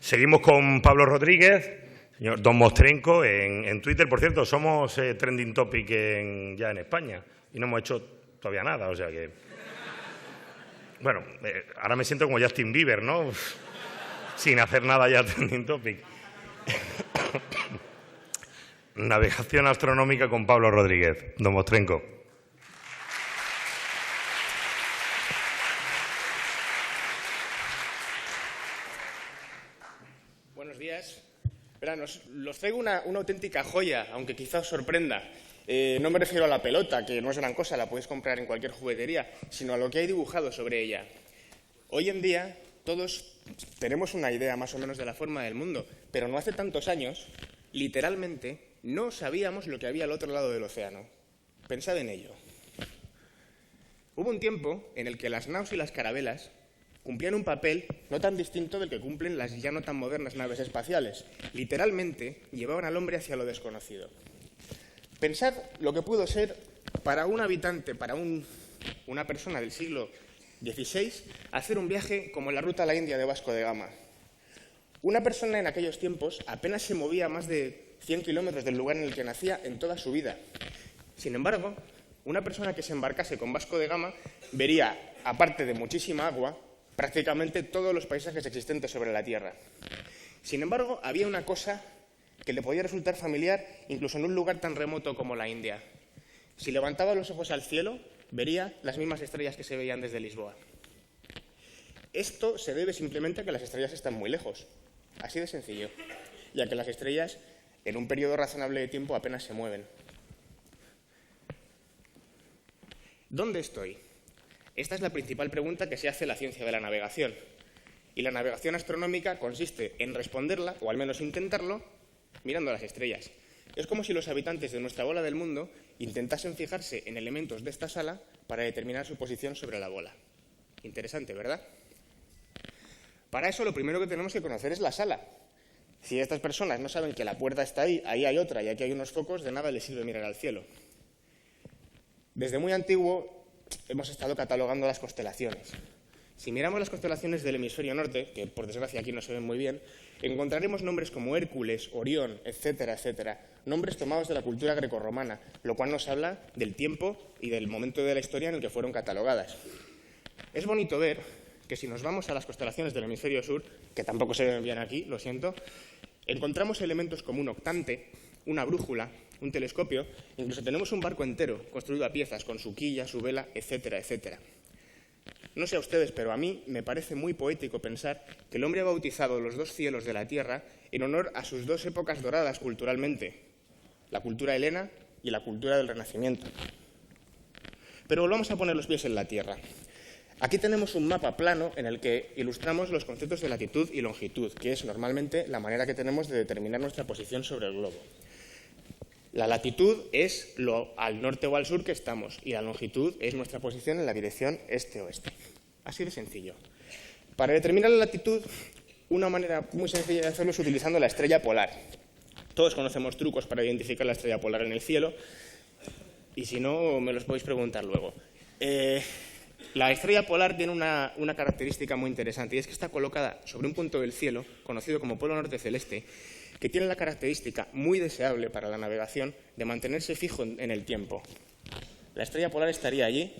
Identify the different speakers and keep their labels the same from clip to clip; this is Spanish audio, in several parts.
Speaker 1: Seguimos con Pablo Rodríguez, señor Don Mostrenco, en Twitter. Por cierto, somos trending topic ya en España y no hemos hecho todavía nada, o sea que... Bueno, ahora me siento como Justin Bieber, ¿no? Sin hacer nada ya trending topic. Navegación astronómica con Pablo Rodríguez, Don Mostrenco.
Speaker 2: Buenos días. Verán, los traigo una auténtica joya, aunque quizá os sorprenda. No me refiero a la pelota, que no es gran cosa, la podéis comprar en cualquier juguetería, sino a lo que hay dibujado sobre ella. Hoy en día todos tenemos una idea más o menos de la forma del mundo, pero no hace tantos años, literalmente, no sabíamos lo que había al otro lado del océano. Pensad en ello. Hubo un tiempo en el que las naos y las carabelas cumplían un papel no tan distinto del que cumplen las ya no tan modernas naves espaciales. Literalmente, llevaban al hombre hacia lo desconocido. Pensad lo que pudo ser para un habitante, para una persona del siglo XVI, hacer un viaje como la ruta a la India de Vasco de Gama. Una persona en aquellos tiempos apenas se movía más de 100 kilómetros del lugar en el que nacía en toda su vida. Sin embargo, una persona que se embarcase con Vasco de Gama vería, aparte de muchísima agua, prácticamente todos los paisajes existentes sobre la Tierra. Sin embargo, había una cosa que le podía resultar familiar incluso en un lugar tan remoto como la India. Si levantaba los ojos al cielo, vería las mismas estrellas que se veían desde Lisboa. Esto se debe simplemente a que las estrellas están muy lejos, así de sencillo, y a que las estrellas en un periodo razonable de tiempo apenas se mueven. ¿Dónde estoy? Esta es la principal pregunta que se hace la ciencia de la navegación. Y la navegación astronómica consiste en responderla, o al menos intentarlo, mirando a las estrellas. Es como si los habitantes de nuestra bola del mundo intentasen fijarse en elementos de esta sala para determinar su posición sobre la bola. Interesante, ¿verdad? Para eso lo primero que tenemos que conocer es la sala. Si estas personas no saben que la puerta está ahí, ahí hay otra y aquí hay unos focos, de nada les sirve mirar al cielo. Desde muy antiguo hemos estado catalogando las constelaciones. Si miramos las constelaciones del hemisferio norte, que por desgracia aquí no se ven muy bien, encontraremos nombres como Hércules, Orión, etcétera, etcétera, nombres tomados de la cultura grecorromana, lo cual nos habla del tiempo y del momento de la historia en el que fueron catalogadas. Es bonito ver que si nos vamos a las constelaciones del hemisferio sur, que tampoco se ven bien aquí, lo siento, encontramos elementos como un octante, una brújula, un telescopio, incluso tenemos un barco entero construido a piezas con su quilla, su vela, etcétera, etcétera. No sé a ustedes, pero a mí me parece muy poético pensar que el hombre ha bautizado los dos cielos de la Tierra en honor a sus dos épocas doradas culturalmente, la cultura helena y la cultura del Renacimiento. Pero volvamos a poner los pies en la Tierra. Aquí tenemos un mapa plano en el que ilustramos los conceptos de latitud y longitud, que es normalmente la manera que tenemos de determinar nuestra posición sobre el globo. La latitud es lo al norte o al sur que estamos y la longitud es nuestra posición en la dirección este-oeste. Así de sencillo. Para determinar la latitud, una manera muy sencilla de hacerlo es utilizando la estrella polar. Todos conocemos trucos para identificar la estrella polar en el cielo y si no, me los podéis preguntar luego. La estrella polar tiene una característica muy interesante y es que está colocada sobre un punto del cielo, conocido como polo norte celeste, que tiene la característica muy deseable para la navegación de mantenerse fijo en el tiempo. La estrella polar estaría allí,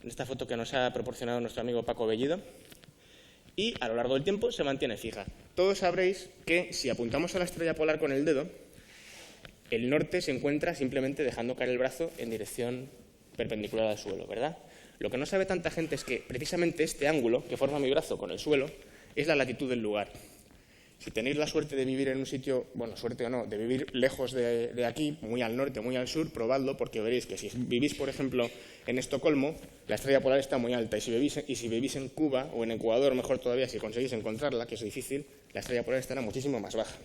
Speaker 2: en esta foto que nos ha proporcionado nuestro amigo Paco Bellido, y a lo largo del tiempo se mantiene fija. Todos sabréis que si apuntamos a la estrella polar con el dedo, el norte se encuentra simplemente dejando caer el brazo en dirección perpendicular al suelo, ¿verdad? Lo que no sabe tanta gente es que precisamente este ángulo que forma mi brazo con el suelo es la latitud del lugar. Si tenéis la suerte de vivir en un sitio, bueno, suerte o no, de vivir lejos de aquí, muy al norte, muy al sur, probadlo, porque veréis que si vivís, por ejemplo, en Estocolmo, la estrella polar está muy alta, y si vivís en Cuba o en Ecuador, mejor todavía, si conseguís encontrarla, que es difícil, la estrella polar estará muchísimo más baja.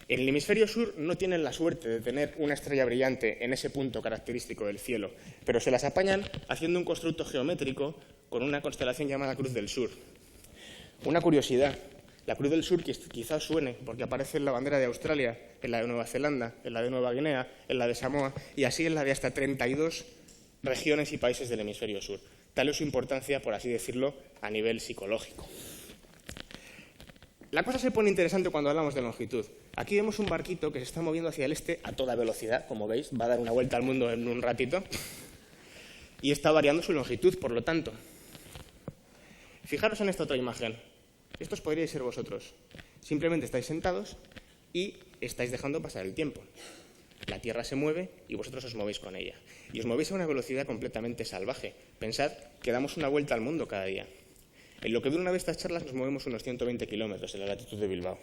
Speaker 2: En el hemisferio sur no tienen la suerte de tener una estrella brillante en ese punto característico del cielo, pero se las apañan haciendo un constructo geométrico con una constelación llamada Cruz del Sur. Una curiosidad. La Cruz del Sur quizás suene porque aparece en la bandera de Australia, en la de Nueva Zelanda, en la de Nueva Guinea, en la de Samoa y así en la de hasta 32 regiones y países del hemisferio sur. Tal es su importancia, por así decirlo, a nivel psicológico. La cosa se pone interesante cuando hablamos de longitud. Aquí vemos un barquito que se está moviendo hacia el este a toda velocidad, como veis, va a dar una vuelta al mundo en un ratito, y está variando su longitud, por lo tanto. Fijaros en esta otra imagen. Estos podríais ser vosotros. Simplemente estáis sentados y estáis dejando pasar el tiempo. La Tierra se mueve y vosotros os movéis con ella. Y os movéis a una velocidad completamente salvaje. Pensad que damos una vuelta al mundo cada día. En lo que dura una de estas charlas nos movemos unos 120 kilómetros en la latitud de Bilbao.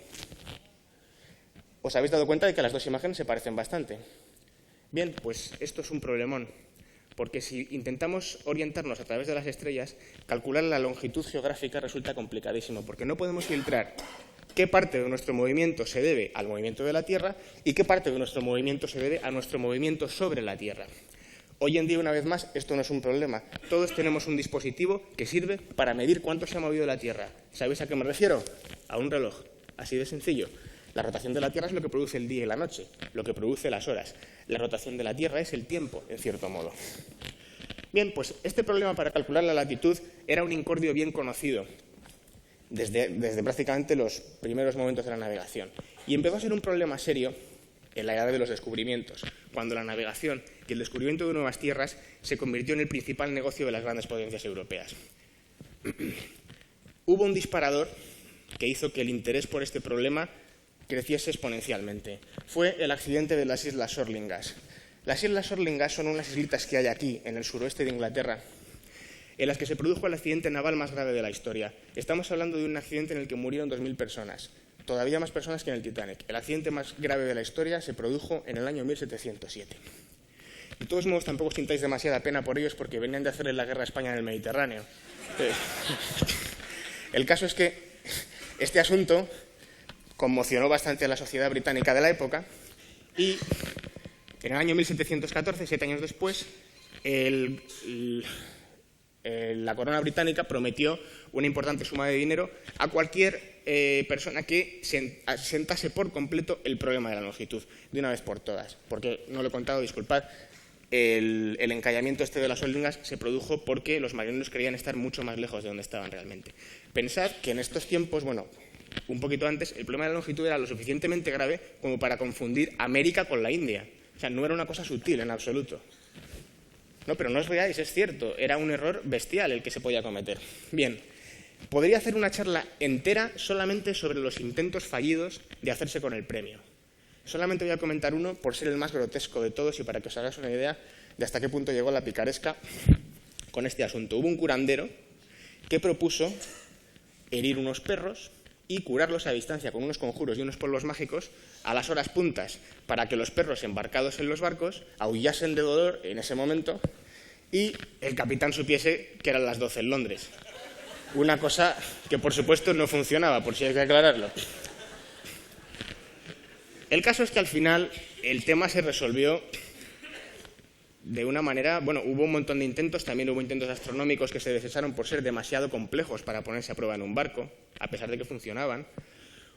Speaker 2: ¿Os habéis dado cuenta de que las dos imágenes se parecen bastante? Bien, pues esto es un problemón. Porque si intentamos orientarnos a través de las estrellas, calcular la longitud geográfica resulta complicadísimo, porque no podemos filtrar qué parte de nuestro movimiento se debe al movimiento de la Tierra y qué parte de nuestro movimiento se debe a nuestro movimiento sobre la Tierra. Hoy en día, una vez más, esto no es un problema. Todos tenemos un dispositivo que sirve para medir cuánto se ha movido la Tierra. ¿Sabéis a qué me refiero? A un reloj. Así de sencillo. La rotación de la Tierra es lo que produce el día y la noche, lo que produce las horas. La rotación de la Tierra es el tiempo, en cierto modo. Bien, pues este problema para calcular la latitud era un incordio bien conocido desde prácticamente los primeros momentos de la navegación. Y empezó a ser un problema serio en la era de los descubrimientos, cuando la navegación y el descubrimiento de nuevas tierras se convirtió en el principal negocio de las grandes potencias europeas. Hubo un disparador que hizo que el interés por este problema creciese exponencialmente. Fue el accidente de las Islas Sorlingas. Las Islas Sorlingas son unas islitas que hay aquí, en el suroeste de Inglaterra, en las que se produjo el accidente naval más grave de la historia. Estamos hablando de un accidente en el que murieron 2.000 personas, todavía más personas que en el Titanic. El accidente más grave de la historia se produjo en el año 1707. De todos modos, tampoco sintáis demasiada pena por ellos, porque venían de hacerle la guerra a España en el Mediterráneo. El caso es que este asunto conmocionó bastante a la sociedad británica de la época y en el año 1714, 7 años después, la corona británica prometió una importante suma de dinero a cualquier persona que sentase por completo el problema de la longitud, de una vez por todas. Porque, no lo he contado, disculpad, el encallamiento este de las Sorlingas se produjo porque los marineros creían estar mucho más lejos de donde estaban realmente. Pensad que en estos tiempos, bueno, un poquito antes, el problema de la longitud era lo suficientemente grave como para confundir América con la India. O sea, no era una cosa sutil en absoluto. No, pero no os veáis, es cierto, era un error bestial el que se podía cometer. Bien, podría hacer una charla entera solamente sobre los intentos fallidos de hacerse con el premio. Solamente voy a comentar uno por ser el más grotesco de todos y para que os hagáis una idea de hasta qué punto llegó la picaresca con este asunto. Hubo un curandero que propuso herir unos perros y curarlos a distancia con unos conjuros y unos polvos mágicos a las horas puntas para que los perros embarcados en los barcos aullasen de dolor en ese momento y el capitán supiese que eran las 12 en Londres. Una cosa que, por supuesto, no funcionaba, por si hay que aclararlo. El caso es que al final el tema se resolvió de una manera... Bueno, hubo un montón de intentos, también hubo intentos astronómicos que se desecharon por ser demasiado complejos para ponerse a prueba en un barco, a pesar de que funcionaban.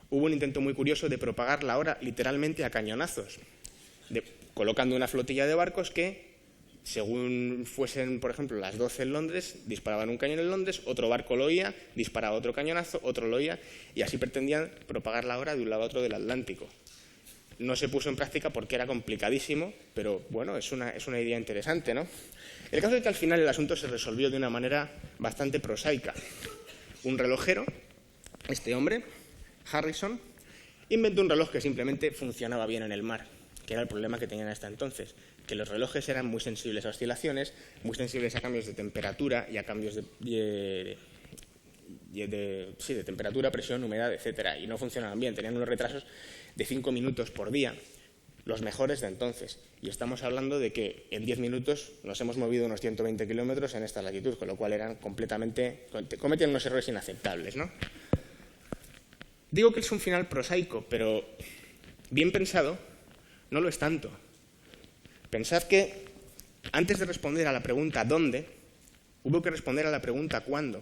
Speaker 2: Hubo un intento muy curioso de propagar la hora literalmente a cañonazos, colocando una flotilla de barcos que, según fuesen, por ejemplo, las 12 en Londres, disparaban un cañón en Londres, otro barco lo oía, disparaba otro cañonazo, otro lo oía, y así pretendían propagar la hora de un lado a otro del Atlántico. No se puso en práctica porque era complicadísimo, pero bueno, es una idea interesante, ¿no? El caso es que al final el asunto se resolvió de una manera bastante prosaica. Un relojero, este hombre, Harrison, inventó un reloj que simplemente funcionaba bien en el mar, que era el problema que tenían hasta entonces, que los relojes eran muy sensibles a oscilaciones, muy sensibles a cambios de temperatura y a cambios de temperatura, presión, humedad, etcétera, y no funcionaban bien, tenían unos retrasos de 5 minutos por día, los mejores de entonces. Y estamos hablando de que en 10 minutos nos hemos movido unos 120 kilómetros en esta latitud, con lo cual eran cometían unos errores inaceptables, ¿no? Digo que es un final prosaico, pero bien pensado no lo es tanto. Pensad que antes de responder a la pregunta ¿dónde?, hubo que responder a la pregunta ¿cuándo?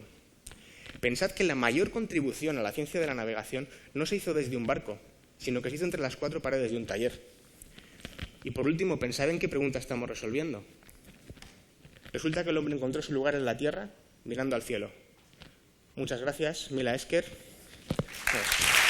Speaker 2: Pensad que la mayor contribución a la ciencia de la navegación no se hizo desde un barco, sino que se hizo entre las 4 paredes de un taller. Y por último, pensad en qué pregunta estamos resolviendo. Resulta que el hombre encontró su lugar en la Tierra mirando al cielo. Muchas gracias, Mila Esker. Sí.